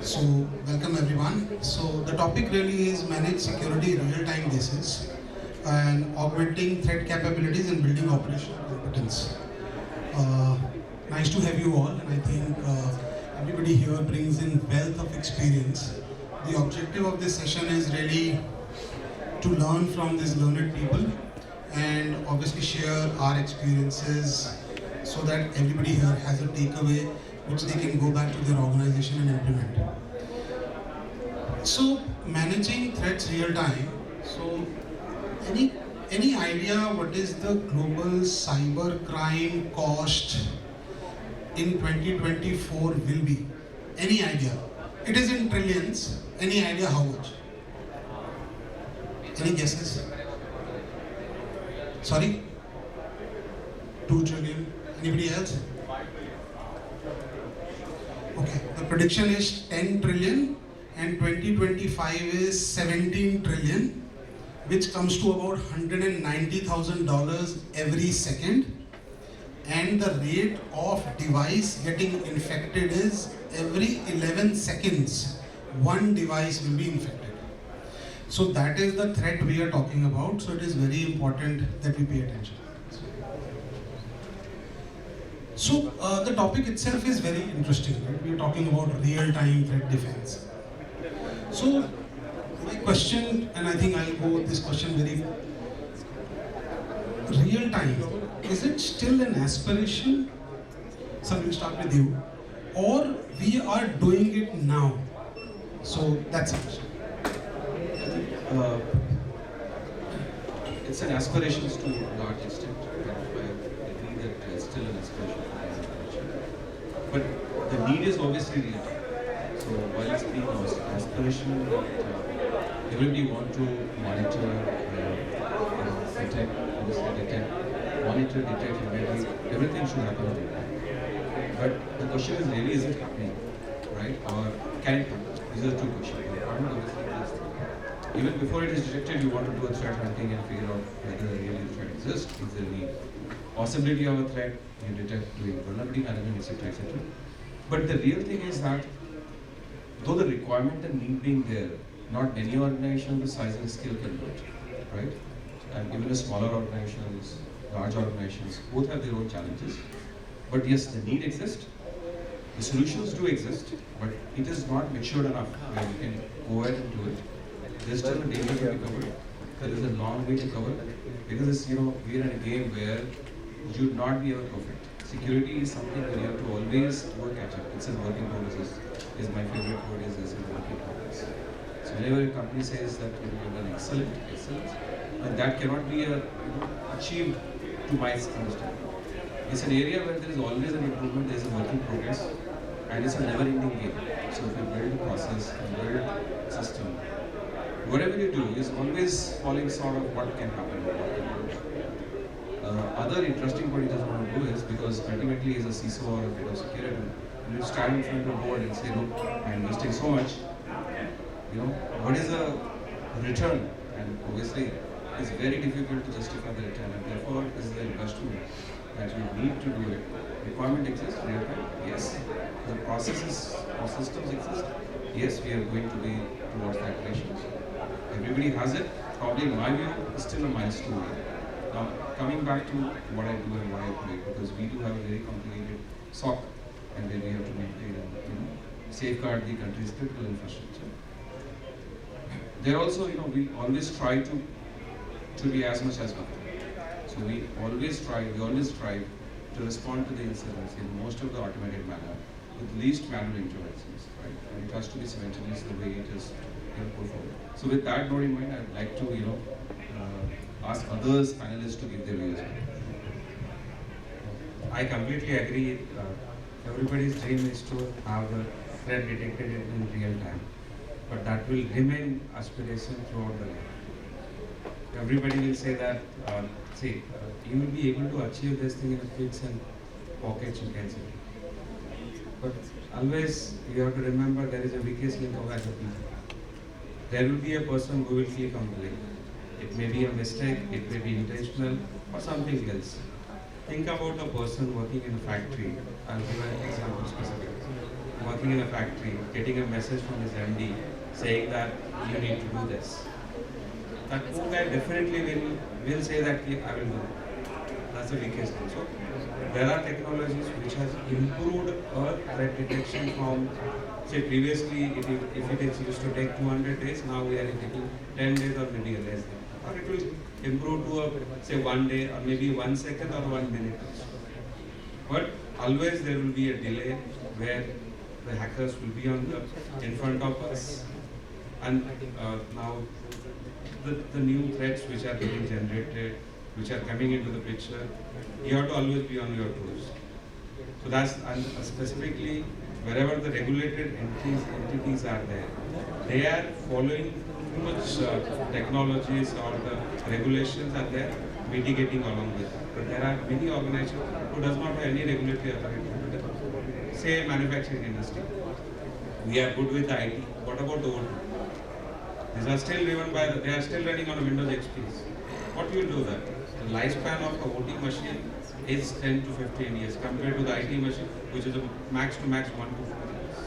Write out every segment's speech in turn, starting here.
So, welcome everyone. So, the topic really is manage security real-time basis and augmenting threat capabilities and building operational competence. Nice to have you all, and I think everybody here brings in wealth of experience. The objective of this session is really to learn from these learned people and obviously share our experiences so that everybody here has a takeaway which they can go back to their organization and implement. So managing threats real time. So any idea what is the global cyber crime cost in 2024 will be? Any idea? It is in trillions. Any idea how much? Any guesses? Sorry? 2 trillion. Anybody else? Okay, the prediction is 10 trillion and 2025 is 17 trillion, which comes to about $190,000 every second. And the rate of device getting infected is every 11 seconds, one device will be infected. So that is the threat we are talking about. So it is very important that we pay attention. So the topic itself is very interesting. Right? We are talking about real-time threat defense. So my question, and I think I'll go with this question very real-time. Is it still an aspiration? So we'll start with you. Or we are doing it now? So that's it. It's an aspiration to a large extent. I agree that it's still an aspiration. But the need is obviously real. So while it's being aspirational, everybody want to monitor, detect, monitor, detect, everything should happen on it. But the question is really, is it happening, right? Or can it happen? These are two questions. Even before it is detected, you want to do a threat hunting and figure out whether really the threat exists, is there any possibility of a threat, you detect doing vulnerability management, etc., etc. But the real thing is that, though the requirement and need being there, not any organization of the size and scale can do it, right? And even a smaller organizations, large organizations, both have their own challenges. But yes, the need exists, the solutions do exist, but it is not matured enough where we can go ahead and do it. There's still a danger to be covered. There is a long way to cover because it's, we're in a game where you should not be ever perfect. Security is something where you have to always do a catch up. It's a work in progress. Is my favorite word is a work in progress. So whenever a company says that you've done excellent, and that cannot be achieved to my understanding. It's an area where there is always an improvement. There is a work in progress, and it's a never-ending game. So if you build a process and build a system, whatever you do is always following sort of what can happen. Other interesting point I just want to do is because ultimately as a CISO or a head of security, you stand in front of the board and say, look, I'm investing so much, what is the return? And obviously it's very difficult to justify the return, and therefore this is the investment that you need to do it. Requirement exists, real time, yes. The processes or systems exist, yes, we are going to be towards that direction. Everybody has it, probably in my view, it's still a milestone. Now, coming back to what I do and why I play, because we do have a very complicated SOC, and then we have to maintain and safeguard the country's critical infrastructure. There also, we always try to be as much as we can. So we always strive to respond to the incidents in most of the automated manner, with least manual interventions, right? And it has to be simultaneous the way it is put forward. So with that note in mind, I'd like to, ask others panelists to give their views. I completely agree. Everybody's dream is to have the threat detected in real time, but that will remain aspiration throughout the life. Everybody will say that, you will be able to achieve this thing in a fix and pockets, you can say. But always you have to remember there is a weakest link of as a people. There will be a person who will click on the link. It may be a mistake, it may be intentional, or something else. Think about a person working in a factory. I'll give an example specifically. working in a factory, getting a message from his MD saying that you need to do this. That poor guy definitely will say that I will do it. That's the weakest thing. So there are technologies which has improved our threat detection from, say, previously if it used to take 200 days, now we are taking 10 days or maybe less than. Or it will improve to say 1 day or maybe 1 second or 1 minute. But always there will be a delay where the hackers will be in front of us, and now the new threats which are getting generated, which are coming into the picture, you have to always be on your toes. So that's, and specifically wherever the regulated entities are there, they are following too much technologies or the regulations are there, mitigating along with it. But there are many organizations who does not have any regulatory authority. Say manufacturing industry, we are good with the IT. What about the OT? These are still driven by they are still running on Windows XPs. What will do that? The lifespan of a OT machine is 10 to 15 years compared to the IT machine, which is a max to max 1 to 4 years.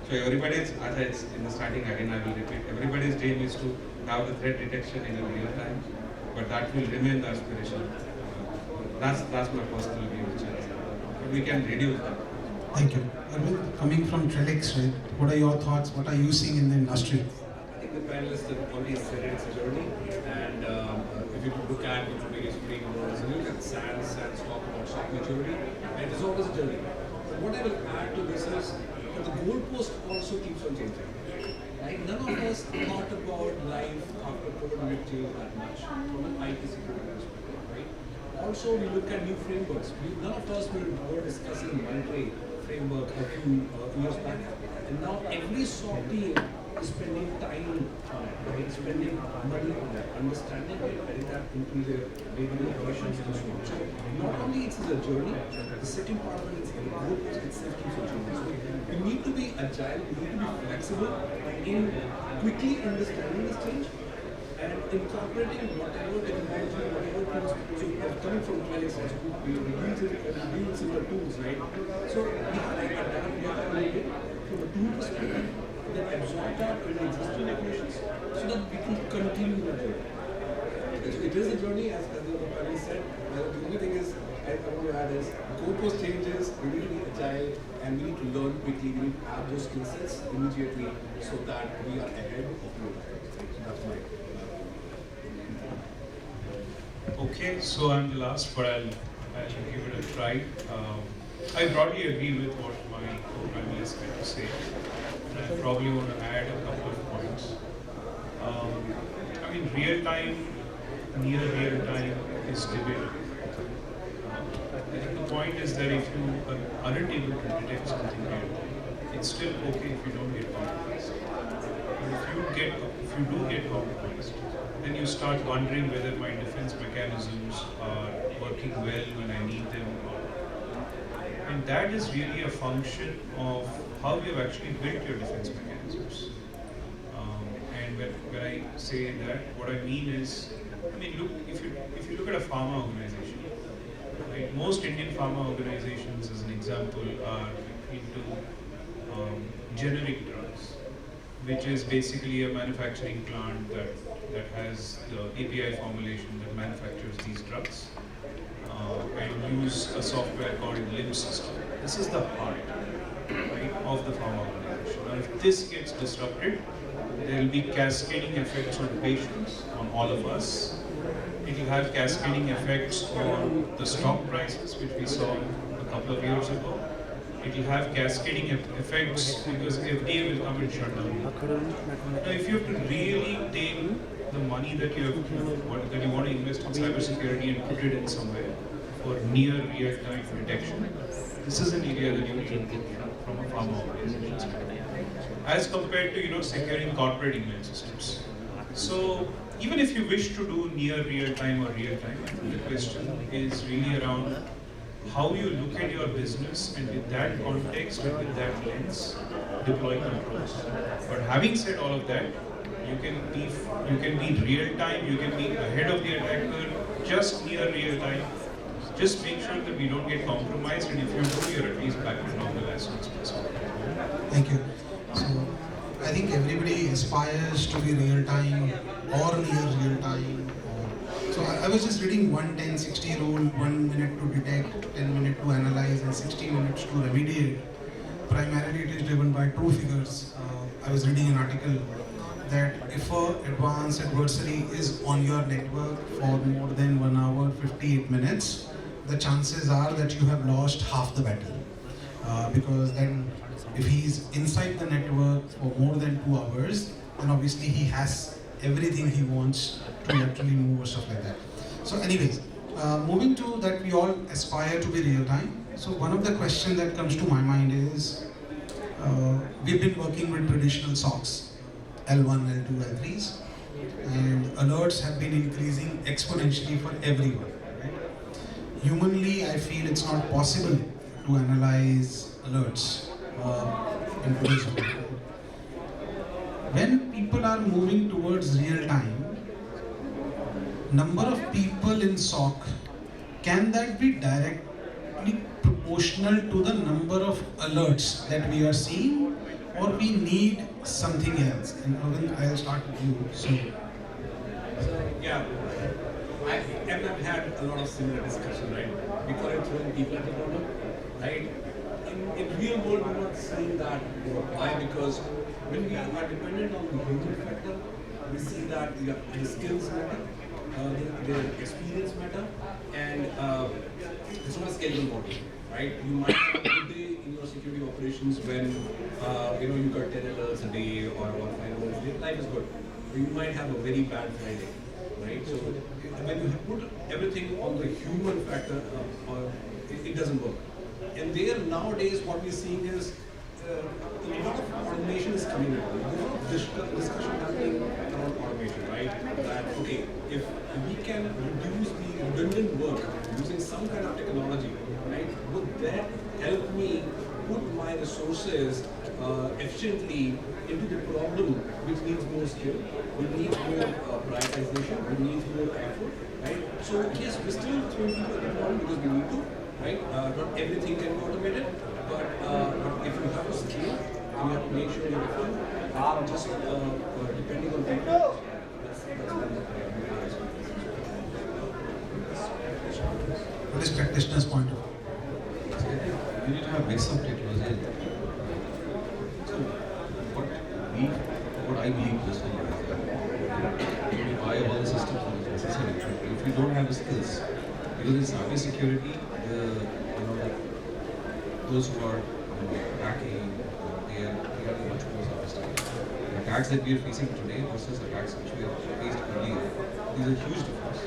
So everybody's, as I said in the starting again, I will repeat, everybody's dream is to have the threat detection in real time, but that will remain the aspiration. That's my personal view, but we can reduce that. Thank you. Arvind, coming from Trellix, right? What are your thoughts? What are you seeing in the industry? I think the panelists have already said it's a journey, and if you look at the biggest frameworks, and you look at SANS talk about stock maturity, and it's always a journey. What I will add to this is that the goalpost also keeps on changing. Right? None of us thought about life after COVID will change that much from an IT security perspective, right? Also, we look at new frameworks. None of us were discussing monetary framework a few years back, and now every SOC team is spending time, right? Spending money on that, understanding it, getting that into their daily operations and so on. So not only it's a journey, the second part of it is the goalpost itself keeps on changing. So we need to be agile, we need to be flexible in quickly understanding this change and incorporating whatever technology, whatever tools. So coming from Trellix, we use similar tools, right? So we have to adapt, we have to make it from a tool perspective, then absorb that in existing regulations so that we can continue the journey. So it is a journey, as the panel said. The only thing is, I want to add is, goalpost changes, we need to be agile, and we need to learn quickly, we need to add those skill sets immediately so that we are ahead of the other. So that's my Okay, so I'm the last, but I'll give it a try. I broadly agree with what my co-panelists had to say, and I probably want to add a couple of points. I mean, real time, near real time is debatable. I think the point is that if you aren't able to detect something real time, it's still okay if you don't get compromised. But if you do get compromised, then you start wondering whether my defense mechanisms are working well when I need them. And that is really a function of how you've actually built your defense mechanisms. And when I say that, what I mean is, I mean, look, if you look at a pharma organization, right, most Indian pharma organizations, as an example, are into generic drugs, which is basically a manufacturing plant that has the API formulation that manufactures these drugs, and use a software called LIMS system. This is the heart, right, of the pharma organization. Now, if this gets disrupted, there will be cascading effects on patients, on all of us. It will have cascading effects on the stock prices, which we saw a couple of years ago. It will have cascading effects because FDA will come and shut down. Now, if you have to really take the money that you want to invest in cybersecurity and put it in somewhere for near real-time detection, this is an area that you need to put from a pharma organization, as compared to securing corporate email systems. So even if you wish to do near real-time or real-time, I think the question is really around how you look at your business, and with that context and with that lens, deploy controls. But having said all of that, you can be real time, you can be ahead of the attacker, just near real time. Just make sure that we don't get compromised, and if you do, you're at least back to normal as soon as possible. Thank you. So, I think everybody aspires to be real time or near real time. So, I was just reading 1-10-60 rule: 1 minute to detect, 10 minutes to analyze, and 60 minutes to remediate. Primarily, it is driven by two figures. I was reading an article that if an advanced adversary is on your network for more than 1 hour 58 minutes, the chances are that you have lost half the battle. Because then if he's inside the network for more than 2 hours, then obviously he has everything he wants to actually move or stuff like that. So anyways, moving to that, we all aspire to be real time. So one of the questions that comes to my mind is, we've been working with traditional SOCs, L1, L2, L3s, and alerts have been increasing exponentially for everyone. Right? Humanly, I feel it's not possible to analyze alerts in today's world. When people are moving towards real time, number of people in SOC, can that be directly proportional to the number of alerts that we are seeing, or we need something else? And Arvind, I'll start with you. So Yeah, I've had a lot of similar discussion, right? We call it throwing people at the problem, right? In real world, we're not seeing that. Why? Because when we are dependent on the human factor, we see that the skills matter, the experience matter, and it's not a scalable model, right? You might have a good day in your security operations when you got 10 alerts a day or 5 alerts a day. Life is good. You might have a very bad Friday, right? So when you put everything on the human factor, it doesn't work. And there nowadays, what we're seeing is a lot of automation is coming in. There's a lot of discussion happening around automation, right? That okay, if we can reduce the redundant work using some kind of technology, right? Would that help me put my resources efficiently into the problem which needs more skill, which needs more prioritization, which needs more effort, right? So yes, we're still throwing people at the problem because we need to, right? Not everything can be automated, but if you have a skill, you have to make sure you're efficient. Just depending on people, that's one of the what is practitioner's point of view? So I think you need to have base of technology. So what I believe personally is that you buy all the systems that is necessary. If you don't have the skills, because in cybersecurity, those who are hacking, they are much more sophisticated. The attacks that we are facing today versus attacks which we have faced earlier, these are huge difference.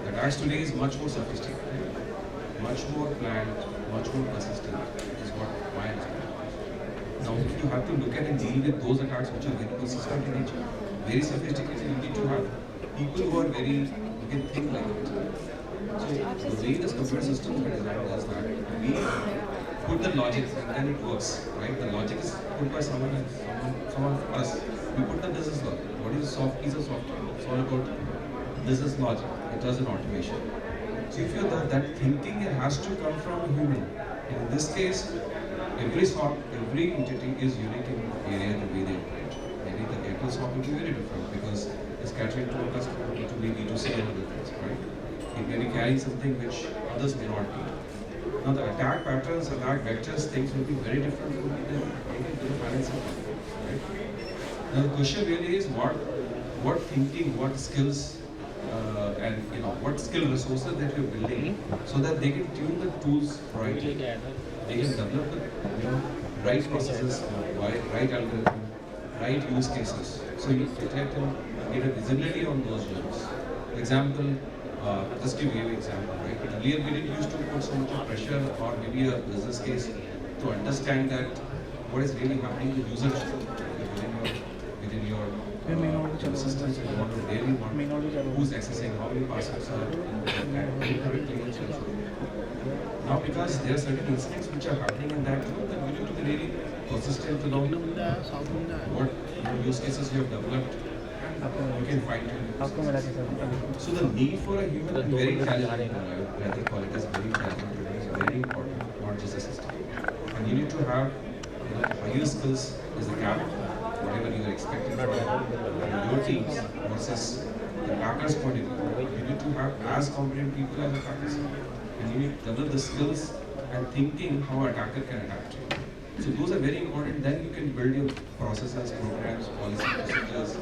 The attacks today is much more sophisticated, much more planned, much more persistent is what my understanding is. Now, if you have to look at and deal with those attacks which are very persistent in nature, very sophisticated, you need to have people who are who can think like it. So the way this computer systems are designed is that we put the logic and then it works, right? The logic is put by someone else. We put the business logic. What is a piece of software? It's all about business logic. It does an automation. So if you're that thinking, it has to come from a human. And in this case, every SOC, every entity is unique in the area the way they operate. Maybe the Airtel SOC will be very different because it's catering to a customer, B2B, B2C and other things, right? It may be carrying something which others may not be. Now the attack patterns, attack vectors, things will be very different from the financing, right? Now the question really is what thinking, what skills, and what skill resources that you're building, so that they can tune the tools rightly. They can develop the right processes, right algorithm, right use cases. So you detect and get a visibility on those jobs. For example, just give you an example, right? Earlier we didn't used to put so much pressure or maybe a business case to understand that what is really happening with users within your systems. You want to really want who's accessing, how many passwords are correctly and so on. Now because there are certain incidents which are happening in that group, then we need to be really consistent to know what use cases you have developed. You can find it. So the need for a human and very intelligent, I call it as very intelligent, is very important, not just a system. And you need to have higher skills is the gap, whatever you are expecting from your teams versus the attacker's point of view. You need to have as competent people as attackers, and you need to develop the skills and thinking how an attacker can attack to you. So those are very important. Then you can build your processes, programs, policy procedures,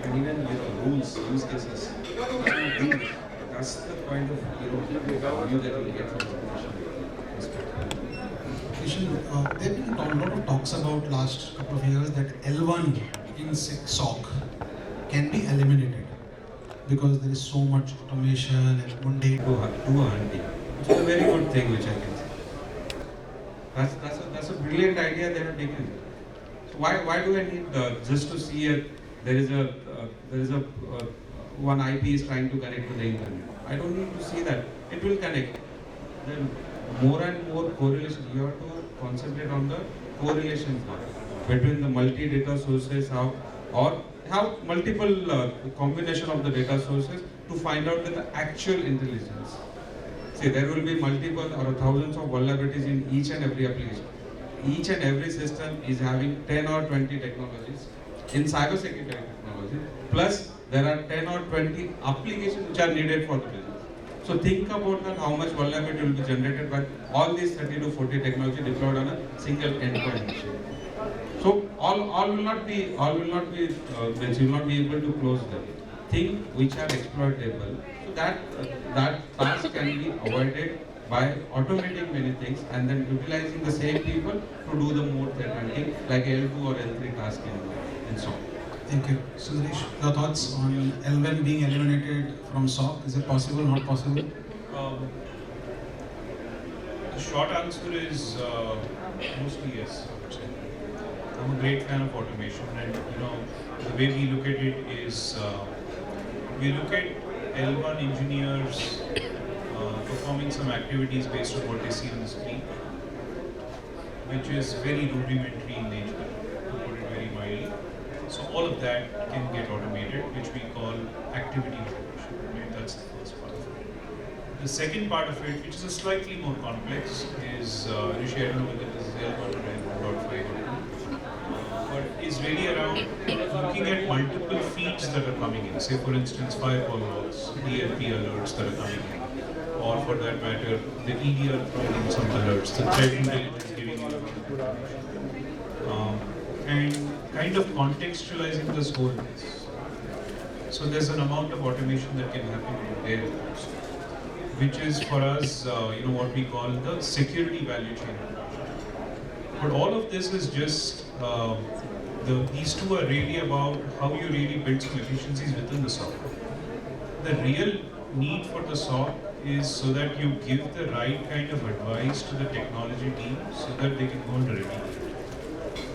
and even rules, use cases. That's the kind of value that you get from the professional. Kishan, there have been a lot of talks about last couple of years that L1 in SOC can be eliminated because there is so much automation and mundane. Do a hunting, which is a very good thing, which I can say. That's a brilliant idea they have taken. So why do I need just to see there is a one IP is trying to connect to the internet? I don't need to see that. It will connect. Then more and more correlation. You have to concentrate on the correlation part between the multi data sources, or have multiple combination of the data sources to find out the actual intelligence. See, there will be multiple or thousands of vulnerabilities in each and every application. Each and every system is having 10 or 20 technologies in cybersecurity technology. Plus, there are 10 or 20 applications which are needed for the business. So think about that, how much vulnerability will be generated by all these 30 to 40 technology deployed on a single endpoint machine. So all will not be you will not be able to close them. Things which are exploitable. So that task can be avoided by automating many things and then utilizing the same people to do the more threat hunting like L2 or L3 task and so on. Thank you. Suresh, your thoughts on L1 being eliminated from SOC? Is it possible, not possible? The short answer is mostly yes, I would say. I'm a great fan of automation, and the way we look at it is we look at L1 engineers performing some activities based on what they see on the screen, which is very rudimentary in nature, to put it very mildly. So all of that can get automated, which we call activity automation. Right? That's the first part of it. The second part of it, which is a slightly more complex, is Rishi, I don't know whether this is L1 or L1.5 or 2, but is really around looking at multiple feeds that are coming in. Say, for instance, firewall logs, DLP alerts that are coming in, or for that matter, the EDR providing some alerts, the threat intelligence giving you and kind of contextualizing this whole mess. So there's an amount of automation that can happen there also, which is for us, what we call the security value chain. But all of this is just, these two are really about how you really build some efficiencies within the SOC. The real need for the SOC is so that you give the right kind of advice to the technology team so that they can go and remediate.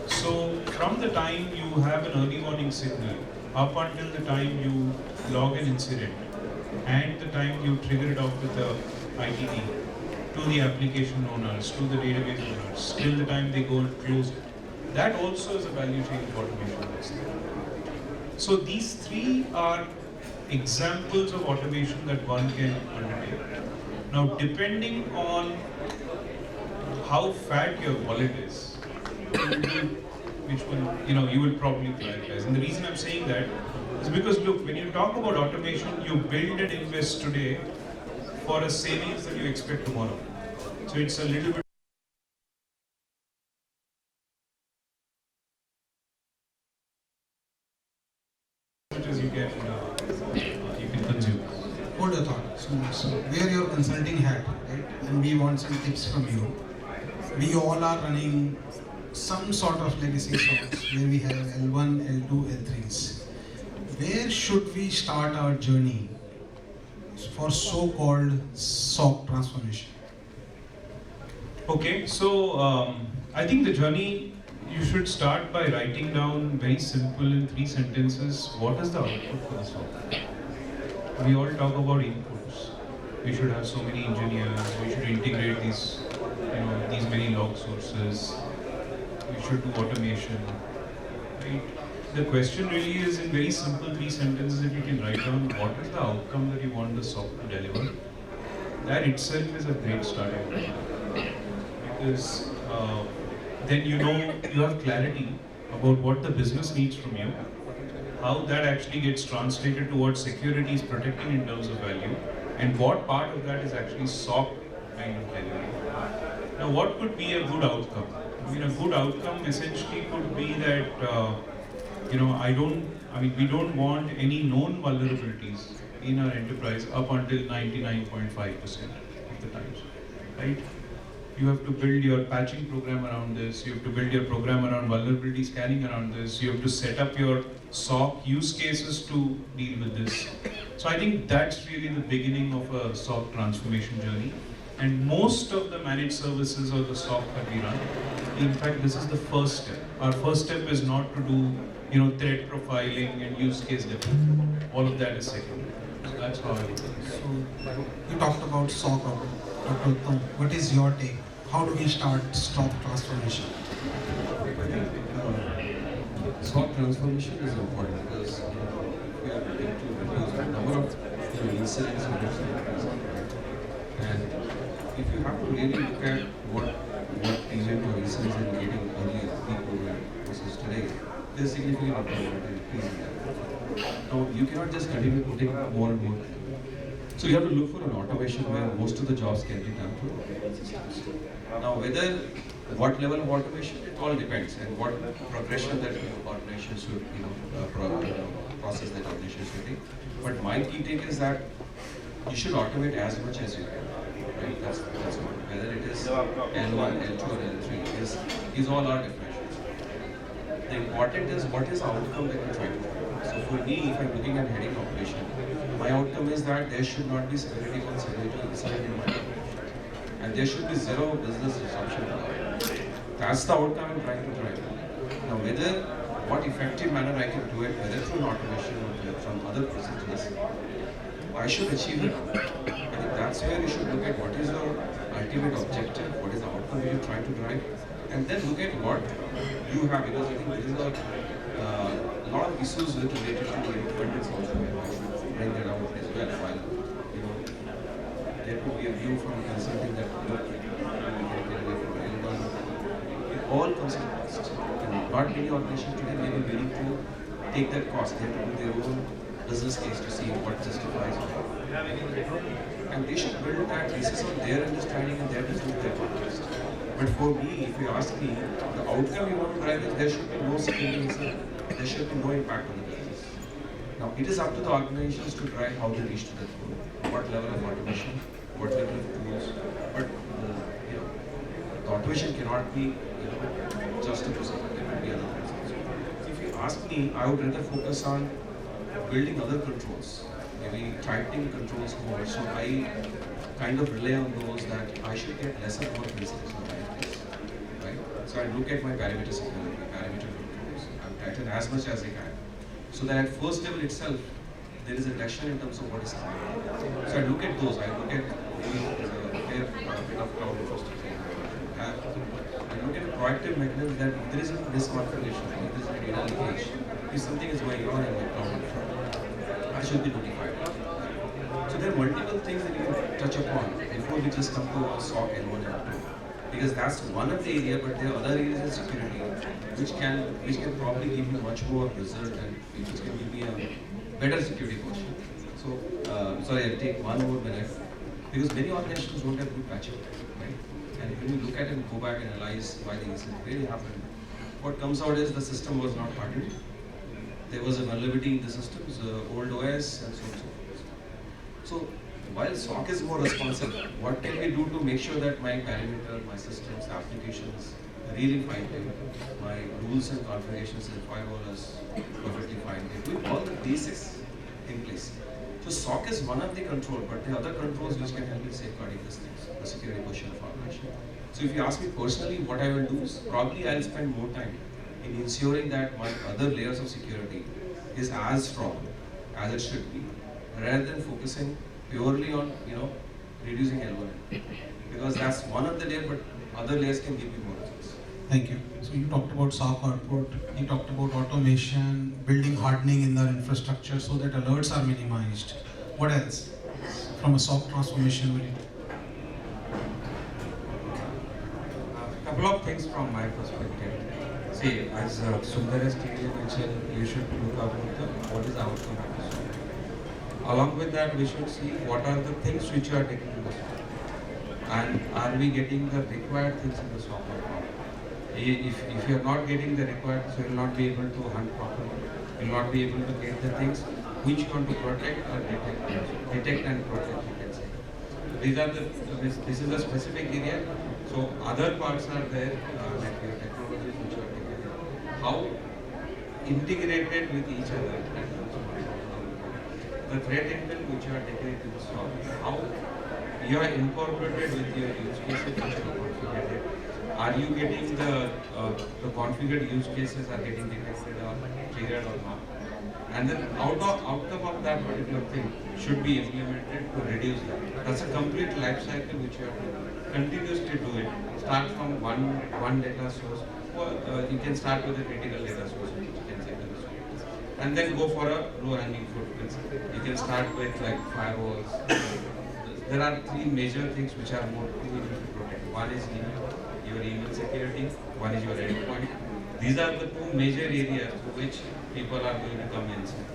So from the time you have an early warning signal up until the time you log an incident and the time you trigger it off with the ITD to the application owners, to the database owners, till the time they go and close it, that also is a value chain of automation. So these three are examples of automation that one can undertake. Now, depending on how fat your wallet is, which one you will probably prioritize. And the reason I'm saying that is because look, when you talk about automation, you build and invest today for a savings that you expect tomorrow. So it's a little bit much as you can consume. Hold your thought. So wear your consulting hat, right? And we want some tips from you. We all are running some sort of legacy SOCs where we have L1, L2, L3s. Where should we start our journey for so-called SOC transformation? Okay, so I think the journey, you should start by writing down very simple in 3 sentences, what is the output for the SOC? We all talk about inputs. We should have so many engineers, we should integrate these many log sources, we should do automation, right? The question really is in very simple 3 sentences, if you can write down what is the outcome that you want the SOC to deliver, that itself is a great starting point. Because then you know you have clarity about what the business needs from you, how that actually gets translated to what security is protecting in terms of value, and what part of that is actually SOC kind of delivery. Now, what could be a good outcome? I mean, a good outcome essentially could be that, we don't want any known vulnerabilities in our enterprise up until 99.5% of the times, right? You have to build your patching program around this, you have to build your program around vulnerability scanning around this, you have to set up your SOC use cases to deal with this. So I think that's really the beginning of a SOC transformation journey. And most of the managed services or the SOC that we run, in fact, this is the first step. Our first step is not to do, threat profiling and use case development. All of that is secondary. So that's how I would do it. So you talked about SOC, Dr. Uttam. What is your take? How do we start SOC transformation? SOC transformation is important because we are looking to reduce the number of incidents and risks. And if you have to really look at what event or incidents are getting earlier, pre-COVID versus today, there's significant improvement and increase in that. Now, you cannot just continue putting more and more. So you have to look for an automation where most of the jobs can be done through systems. Now, what level of automation, it all depends, and what progression that organization should, process that organization should take. But my key take is that you should automate as much as you can. Right? That's one. Whether it is L1, L2, or L3 is all our definitions. The important is what is the outcome that you're trying to do. So for me, if I'm looking at heading operation, my outcome is that there should not be severity and severity inside in my operation. And there should be zero business disruption. That's the outcome I'm trying to drive. Now what effective manner I can do it, whether through an automation or from other procedures, I should achieve it. I think that's where you should look at what is your ultimate objective, what is the outcome you're trying to drive, and then look at what you have, because I think there is a lot of issues related to independence also. I should bring that out as well. While there could be a view from a consulting that look, we can get away from anyone. It all comes at cost. And not many organizations today may be willing to take that cost. They have to do their own business case to see what justifies it. And they should build that basis on their understanding and their business, their context. But for me, if you ask me, the outcome you want to drive is there should be no security incident. There should be no impact on the business. Now, it is up to the organizations to drive how they reach to that goal. What level of automation, what level of tools. But the automation cannot be just a procedure. There will be other things also. So if you ask me, I would rather focus on building other controls, maybe tightening controls more. So I kind of rely on those that I should get less and more incidents on my place, right? So I look at my parameter security, parameter controls. I tighten as much as I can, so that at first level itself there is a reduction in terms of what is happening. So I look at those. I look at a fair bit of cloud infrastructure. I look at a proactive mechanism that if there is a misconfiguration, if there is a data leakage, if something is going on in my cloud infrastructure, I should be notified. So there are multiple things that you can touch upon before we just come to a SOC L1 and 2. Because that's one of the areas, but there are other areas in security which can probably give you much more result and which can give me a better security posture. So sorry, I'll take one more minute. Because many organizations don't have good patching, right? And when you look at it and go back and analyze why the incident really happened, what comes out is the system was not hardened. There was a vulnerability in the systems, old OS, and so on and so forth. So while SOC is more responsive, what can we do to make sure that my parameter, my systems, applications really fine-tuned, my rules and configurations and firewall is perfectly fine. We're doing all the basics in place. So SOC is one of the control, but there are other controls which can help in safeguarding these things, the security posture of organization. So if you ask me personally, what I will do is probably I'll spend more time in ensuring that my other layers of security is as strong as it should be, rather than focusing purely on reducing L1, because that's one of the layers, but other layers can give you more results. Thank you. So you talked about SOC output, you talked about automation, building hardening in the infrastructure so that alerts are minimized. What else from a SOC transformation will you? Couple couple of things from my perspective. See, as Sundar has clearly mentioned, you should look out at what is the outcome of the SOC. Along with that, we should see what are the things which you are taking in the SOC, and are we getting the required things in the SOC or not. If you are not getting the required, so you will not be able to hunt properly. You will not be able to get the things which you want to protect or detect and protect. You can say these are the this is a specific area. So other parts are there, like your technologies which are taken. How integrated with each other. The threat intel which you are taking to the SOC, how you are incorporated with your use cases which you are configured. Are you getting the configured use cases are getting detected or triggered or not? And then outcome of that particular thing should be implemented to reduce that. That's a complete life cycle which you have to continuously do it. Start from one data source, or you can start with a critical data source, which you can say and then go for a low-hanging fruit. You can start with like firewalls. There are three major things which are more to protect. One is your email security, one is your endpoint. These are the two major areas to which people are going to come inside.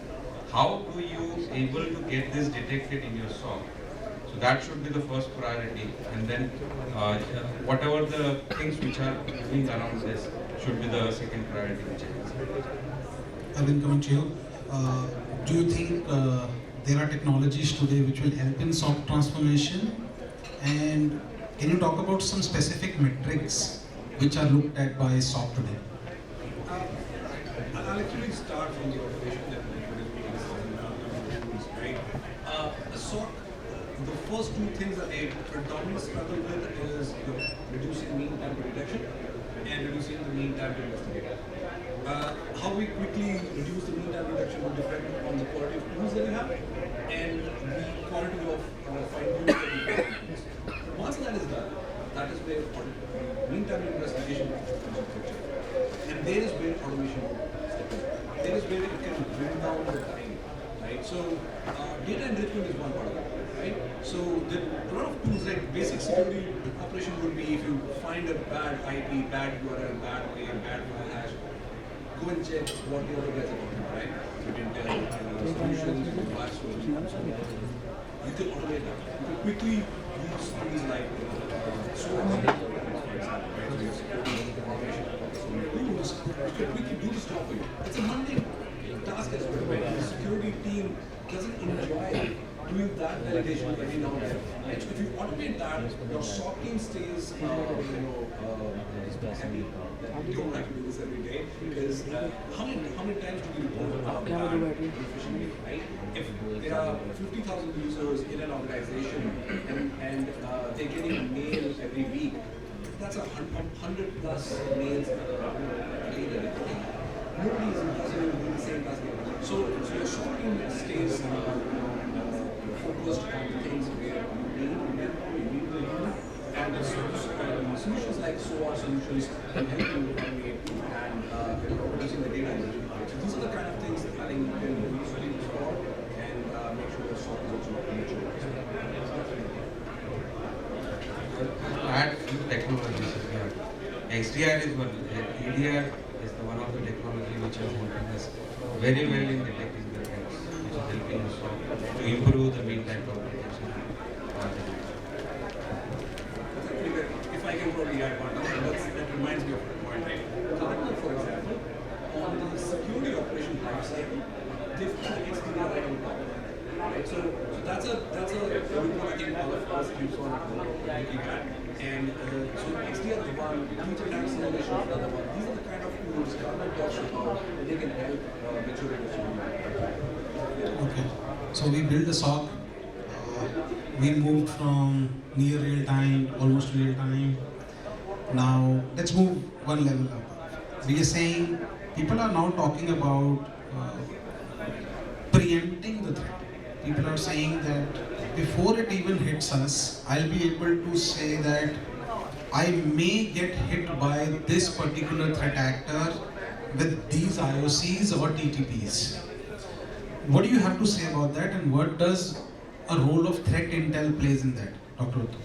How do you able to get this detected in your SOC? So that should be the first priority, and then whatever the things which are moving around this should be the second priority which I can say. Arvind, coming to you. Do you think there are technologies today which will help in SOC transformation? And can you talk about some specific metrics which are looked at by SOC today? I'll actually start from the observation that right? A SOC, the first two things that they predominantly struggle with is reducing mean time to detection and reducing the mean time to investigate. How we quickly reduce the mean time reduction will depend on the quality of tools that we have and the quality of fine-tuning that we have. Once that is done, that is where mean time investigation comes into picture. And there is where automation steps in. There is where it can bring down the time, right? So data enrichment is one part of it, right? So there are a lot of tools, like basic security operation would be if you find a bad IP, bad URL, bad name, bad file hash, go and check what the other guys are talking about, right? You can tell solutions, flash solutions, so you can automate that. You can quickly use tools like source, for example, right? So your security automation tools, you can quickly do this job for you. It's a mundane task as well, right? The security team doesn't enjoy doing that validation every now and then. Right? So if you automate that, your SOC team stays, happy. You don't have to do this every day because how many times do we report bad efficiently, right? If there are 50,000 users in an organization and they're getting a mail every week, that's 100 plus mails a day. Nobody is doing the same task. So your SOC team stays focused on the things where you need the human, and the solutions like SOAR solutions can help you automate and reducing the data engine. So these are the kind of things that I think you can usually explore and make sure your SOC is also mature. Add few technologies here. XDR is one. EDR is one of the technology which is helping us very well in detecting the threats, which is helping us to improve the mean time to detection. If I can probably add one, that reminds me of a point, right? Gartner, for example, on the security operation lifecycle, they've got XDR right on top. Right? So that's a report I think all of us keeps on looking at. And so XDR is one, future time simulation is another one. These are the kind of tools Gartner talks about that they can help mature the security. Okay. So we built the SOC. We moved from near real time, almost real time. Now let's move one level up. We are saying people are now talking about preempting the threat. People are saying that before it even hits us, I'll be able to say that I may get hit by this particular threat actor with these IOCs or TTPs. What do you have to say about that, and what does a role of threat intel plays in that, Dr. Uttam?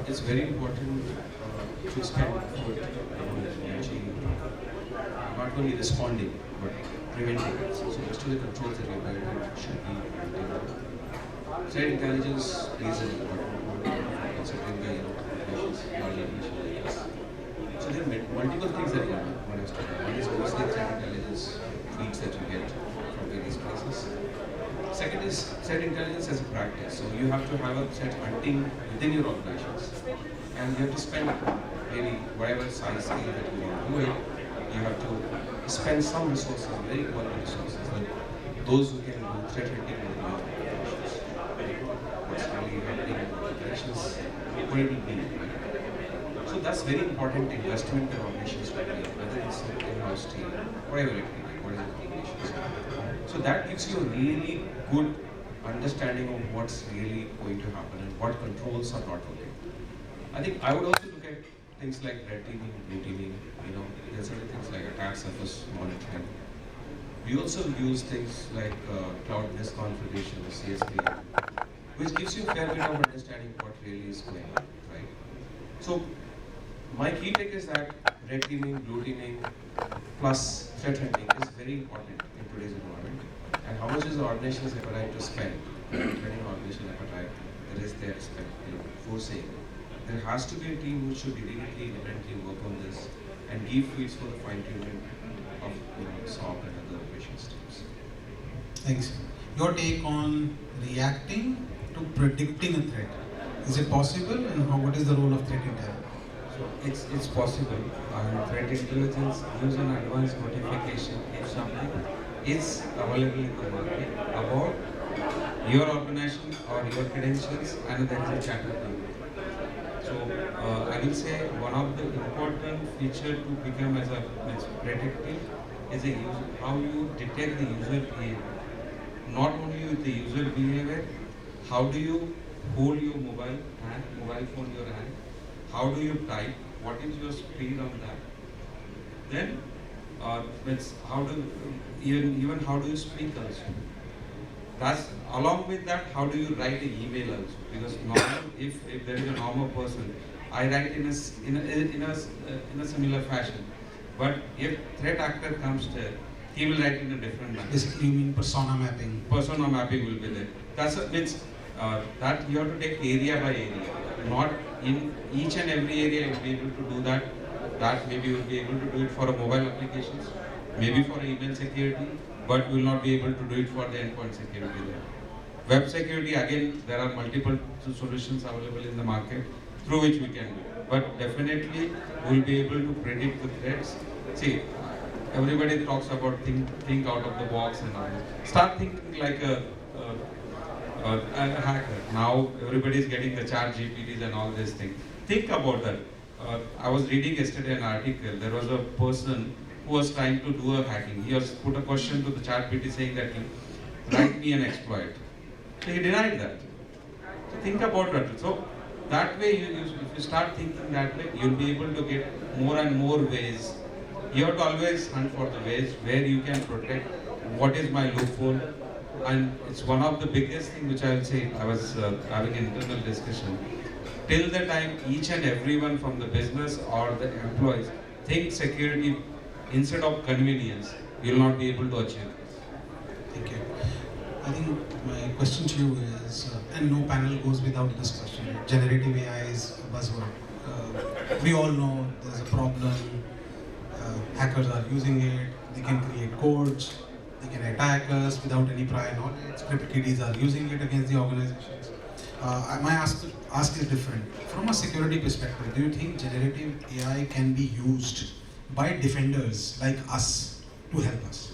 it's very important to spend good energy not only responding but preventing it. So most of the controls that we build should be preventive. Threat intelligence plays an important role considering the nation's large nation like us. So there are multiple things that one has to do. One is obviously threat intelligence feeds that you get from various places. Second is threat intelligence as a practice. So you have to have a threat hunting within your organizations, and you have to spend maybe whatever size scale that you want to do it. You have to spend some resources, very quality resources, like those who can do threat hunting within your organizations. What's really happening in organizations, what it will be. So that's very important investment that organizations will make, whether it's an in-house team, whatever it may be, whatever the organizations. So that gives you a really good understanding of what's really going to happen and what controls are not working. I think I would also look at things like red teaming, blue teaming, there's certain things like attack surface monitoring. We also use things like cloud misconfiguration, CSP, which gives you a fair bit of understanding what really is going on, right? So my key take is that red teaming, blue teaming, plus threat hunting is very important in today's environment. And how much is the organization's appetite to spend? Depending on organizational appetite, there is their spend, foreseeing. There has to be a team who should immediately, independently work on this and give feeds for the fine-tuning of SOC and other operations teams. Thanks. Your take on reacting to predicting a threat. Is it possible, and what is the role of threat intelligence? So it's possible. Threat intelligence gives an advanced notification if something is available in the market about your organization or your credentials, and there is a chatter to you. So I will say one of the important feature to become as predictive is how you detect the user behavior. Not only with the user behavior, how do you hold your mobile phone in your hand? How do you type? What is your speed on that? Then, how do you speak also? That's along with that. How do you write an email also? Because if there is a normal person, I write in a similar fashion. But if threat actor comes there, he will write in a different manner. Basically, you mean persona mapping? Persona mapping will be there. That you have to take area by area. Not in each and every area you will be able to do that. That maybe you will be able to do it for a mobile applications, maybe for email security, but we will not be able to do it for the endpoint security there. Web security, again, there are multiple solutions available in the market through which we can do. But definitely we will be able to predict the threats. See, everybody talks about think out of the box and all. Start thinking like a hacker. Now everybody is getting the chat GPTs and all these things. Think about that. I was reading yesterday an article. There was a person who was trying to do a hacking. He was put a question to the chat GPT saying that write me an exploit. So he denied that. So think about that. So that way, if you start thinking that way, you'll be able to get more and more ways. You have to always hunt for the ways where you can protect what is my loophole. And it's one of the biggest things which I will say. I was having an internal discussion. Till the time each and everyone from the business or the employees think security instead of convenience, you will not be able to achieve this. Thank you. I think my question to you is, and no panel goes without this question, generative AI is a buzzword. We all know there's a problem, hackers are using it, they can create codes, they can attack us without any prior knowledge, script kiddies are using it against the organizations. My ask is different. From a security perspective, do you think generative AI can be used by defenders like us to help us?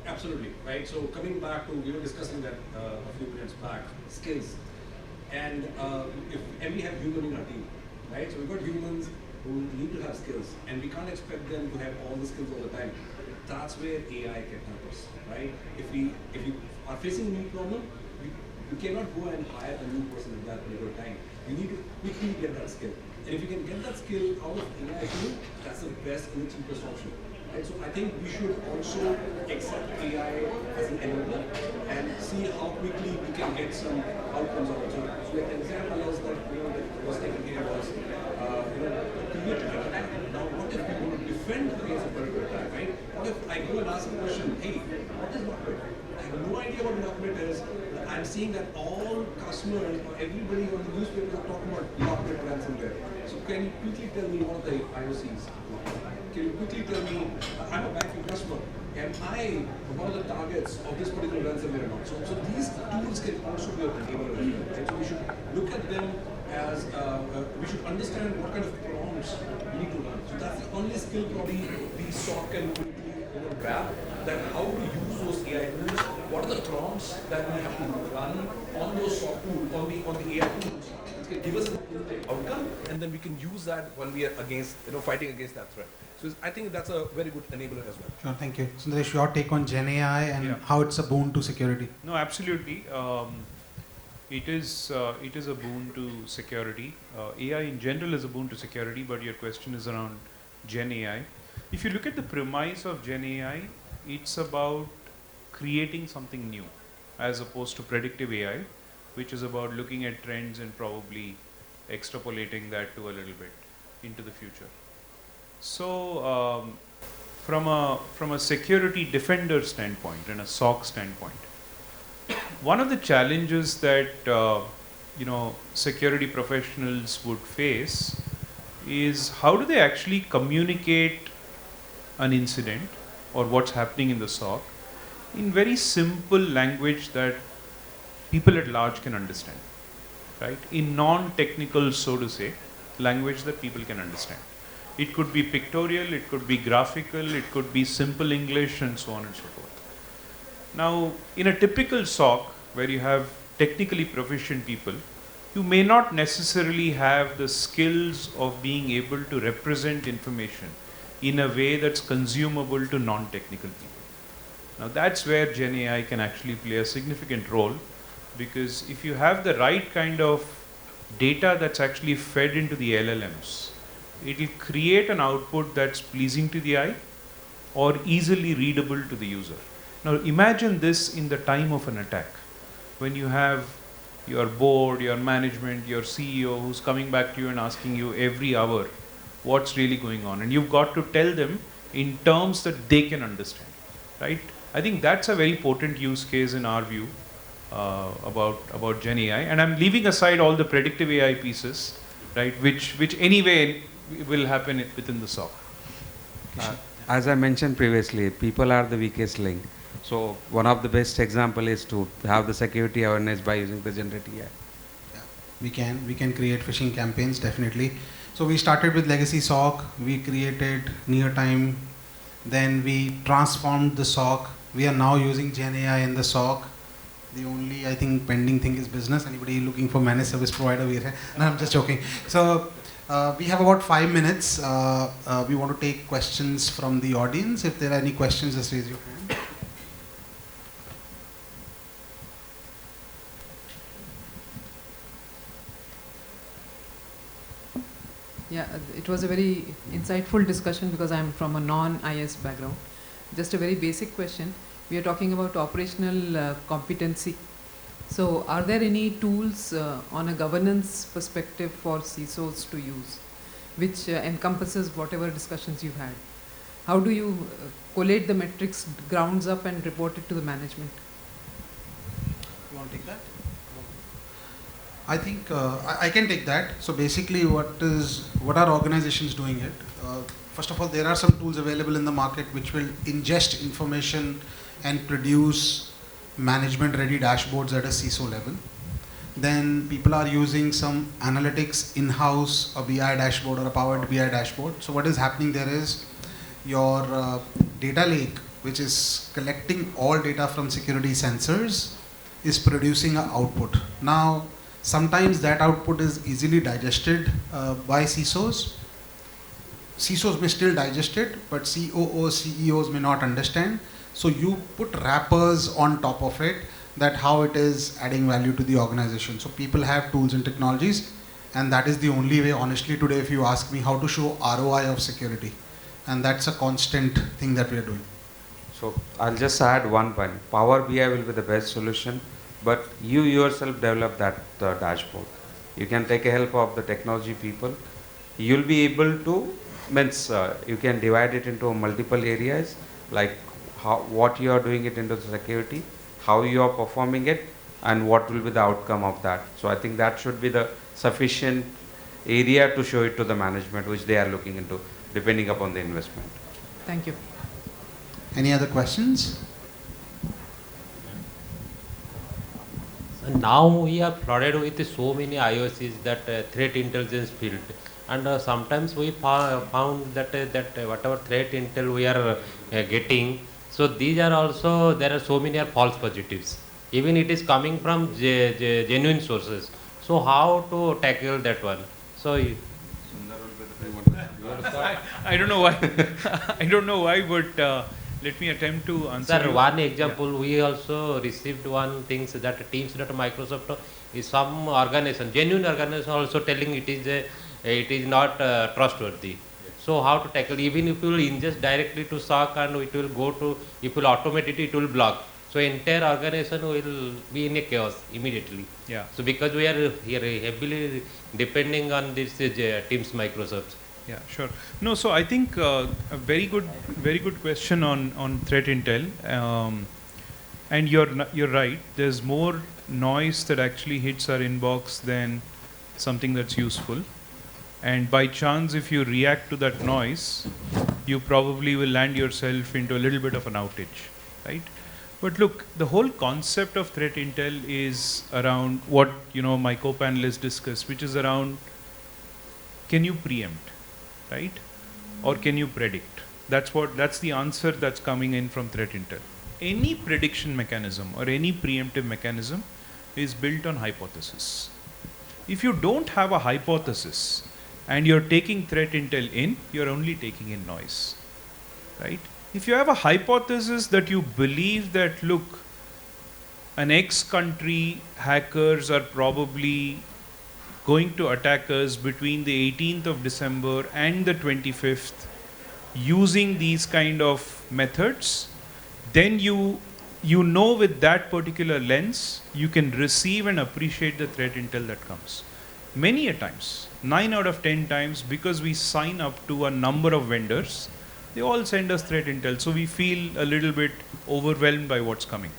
Absolutely, right? So coming back to, we were discussing that a few minutes back, skills. And we have human in our team, right? So we've got humans who need to have skills, and we can't expect them to have all the skills all the time. That's where AI can help us, right? If we are facing a new problem, you cannot go and hire a new person at that particular time. You need to quickly get that skill. And if you can get that skill out of AI tool, that's the best and the cheapest option. Right? So I think we should also accept AI as an enabler and see how quickly we can get some outcomes out of it. So like the example is that that was taken here was create an attack. Now what if we want to defend against a particular attack, right? What if I go and ask a question, hey, what is lockbit? I have no idea what lockbit is. I'm seeing that all customers or everybody on the newspapers are talking about lockbit ransomware. So can you quickly tell me what are the IOCs? Can you quickly tell me, I'm a banking customer, am I one of the targets of this particular ransomware or not? So these tools can also be an enabler as well. Right? So we should look at them as, we should understand what kind of prompts we need to run. So that's the only skill probably the SOC can quickly grab, that how to use those AI tools, what are the prompts that we have to run on those SOC tools, on the AI tools, which can give us an outcome, and then we can use that when we are against, fighting against that threat. So I think that's a very good enabler as well. Sure, thank you. Sundaresh, your take on Gen AI and how it's a boon to security? No, absolutely. It is a boon to security. AI in general is a boon to security, but your question is around Gen AI. If you look at the premise of Gen AI, it's about creating something new as opposed to predictive AI, which is about looking at trends and probably extrapolating that to a little bit into the future. So from a security defender standpoint and a SOC standpoint, one of the challenges that security professionals would face is how do they actually communicate an incident or what's happening in the SOC in very simple language that people at large can understand, right? In non-technical, so to say, language that people can understand. It could be pictorial, it could be graphical, it could be simple English, and so on and so forth. Now, in a typical SOC, where you have technically proficient people, you may not necessarily have the skills of being able to represent information in a way that's consumable to non-technical people. Now, that's where Gen AI can actually play a significant role, because if you have the right kind of data that's actually fed into the LLMs, it will create an output that's pleasing to the eye or easily readable to the user. Now imagine this in the time of an attack, when you have your board, your management, your CEO who's coming back to you and asking you every hour what's really going on, and you've got to tell them in terms that they can understand, right? I think that's a very potent use case in our view about Gen AI, and I'm leaving aside all the predictive AI pieces, right, which anyway will happen within the SOC. As I mentioned previously, people are the weakest link. So one of the best example is to have the security awareness by using the generative AI. Yeah, we can create phishing campaigns, definitely. So we started with legacy SOC, we created near time, then we transformed the SOC. We are now using Gen AI in the SOC. The only, I think, pending thing is business. Anybody looking for managed service provider? No, I'm just joking. So we have about 5 minutes. We want to take questions from the audience. If there are any questions, just raise your hand. Yeah, it was a very insightful discussion because I'm from a non-IS background. Just a very basic question. We are talking about operational competency. So are there any tools on a governance perspective for CISOs to use, which encompasses whatever discussions you've had? How do you collate the metrics grounds up and report it to the management? You want to take that? I think I can take that. So basically what are organizations doing it? First of all, there are some tools available in the market which will ingest information and produce management ready dashboards at a CISO level. Then people are using some analytics in-house, a BI dashboard or a powered BI dashboard. So what is happening there is your data lake, which is collecting all data from security sensors, is producing an output. Now, sometimes that output is easily digested by CISOs. CISOs may still digest it, but COOs, CEOs may not understand. So you put wrappers on top of it, that how it is adding value to the organization. So people have tools and technologies, and that is the only way, honestly, today, if you ask me how to show ROI of security. and that's a constant thing that we are doing. So I'll just add one point. Power BI will be the best solution, but you yourself develop that dashboard. You can take help of the technology people. You'll be able to, means you can divide it into multiple areas, like what you are doing it into the security, how you are performing it, and what will be the outcome of that. So I think that should be the sufficient area to show it to the management, which they are looking into, depending upon the investment. Thank you. Any other questions? Now we are flooded with so many IOCs that threat intelligence field, and sometimes we found that whatever threat intel we are getting, so these are also, there are so many are false positives. Even it is coming from genuine sources. So how to tackle that one? So I don't know why. I don't know why, but let me attempt to answer. sir, you. one example, we also received one things that Teams that Microsoft is some organization, genuine organization also telling it is not trustworthy. So how to tackle, even if you will ingest directly to SOC and it will go to, if you will automate it, it will block. So entire organization will be in a chaos immediately. Yeah. So because we are here heavily depending on this Teams Microsoft. Yeah, sure. No, so I think a very good question on threat intel, and you're right. There's more noise that actually hits our inbox than something that's useful. And by chance, if you react to that noise, you probably will land yourself into a little bit of an outage, right? But look, the whole concept of threat intel is around what my co-panelists discussed, which is around, can you preempt? Right? Or can you predict? That's the answer that's coming in from threat intel. Any prediction mechanism or any preemptive mechanism is built on hypothesis. If you don't have a hypothesis and you're taking threat intel in, you're only taking in noise. Right? If you have a hypothesis that you believe that, look, an X country hackers are probably going to attack us between the 18th of December and the 25th using these kind of methods, then you know with that particular lens, you can receive and appreciate the threat intel that comes. Many a times, 9 out of 10 times, because we sign up to a number of vendors, they all send us threat intel, so we feel a little bit overwhelmed by what's coming.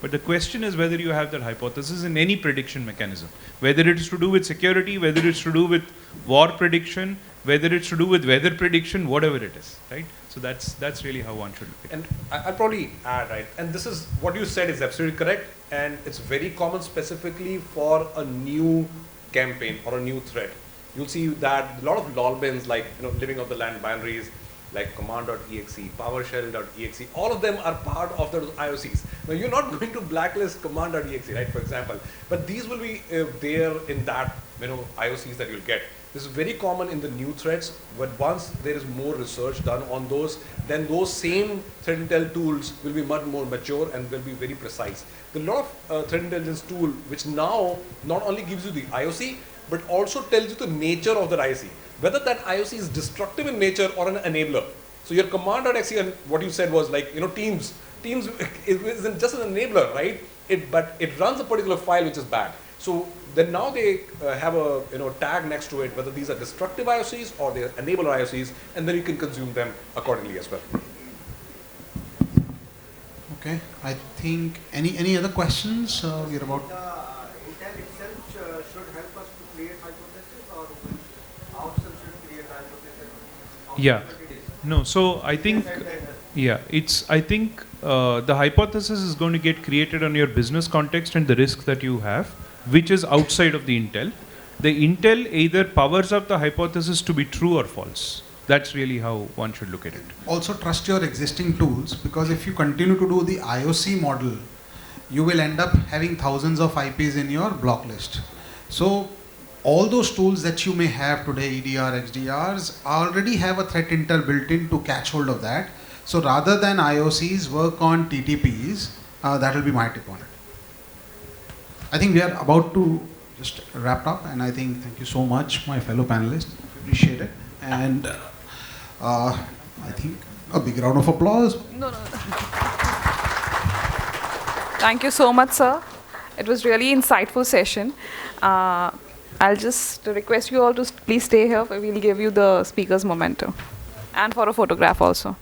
But the question is whether you have that hypothesis in any prediction mechanism, whether it's to do with security, whether it's to do with war prediction, whether it's to do with weather prediction, whatever it is, right? So that's really how one should look at it. And I'll probably add, right, and this is what you said is absolutely correct, and it's very common specifically for a new campaign or a new threat. You'll see that a lot of lolbins, like living off the land binaries, like command.exe, PowerShell.exe, all of them are part of the IOCs. Now you're not going to blacklist command.exe, right, for example, but these will be there in that IOCs that you'll get. This is very common in the new threats, but once there is more research done on those, then those same threat intel tools will be much more mature and will be very precise. There are a lot of threat intelligence tool which now not only gives you the IOC, but also tells you the nature of that IOC. Whether that IOC is destructive in nature or an enabler. So your command.exe, and what you said was like, Teams isn't just an enabler, right? But it runs a particular file which is bad. So then now they have a tag next to it, whether these are destructive IOCs or they're enabler IOCs, and then you can consume them accordingly as well. Okay, I think any other questions? We're about. Intel itself should help us to create hypothesis, or ourselves should create hypothesis? Yeah. No, so I think, the hypothesis is going to get created on your business context and the risk that you have, which is outside of the intel. The intel either powers up the hypothesis to be true or false. That's really how one should look at it. Also trust your existing tools, because if you continue to do the IOC model, you will end up having thousands of IPs in your block list. So all those tools that you may have today, EDR, XDRs, already have a threat intel built in to catch hold of that. So rather than IOCs, work on TTPs. That will be my tip on it. I think we are about to just wrap up, and I think thank you so much, my fellow panelists. Appreciate it. And I think a big round of applause. No, no. Thank you so much, sir. It was really insightful session. I'll just request you all to please stay here. We'll give you the speaker's memento and for a photograph also.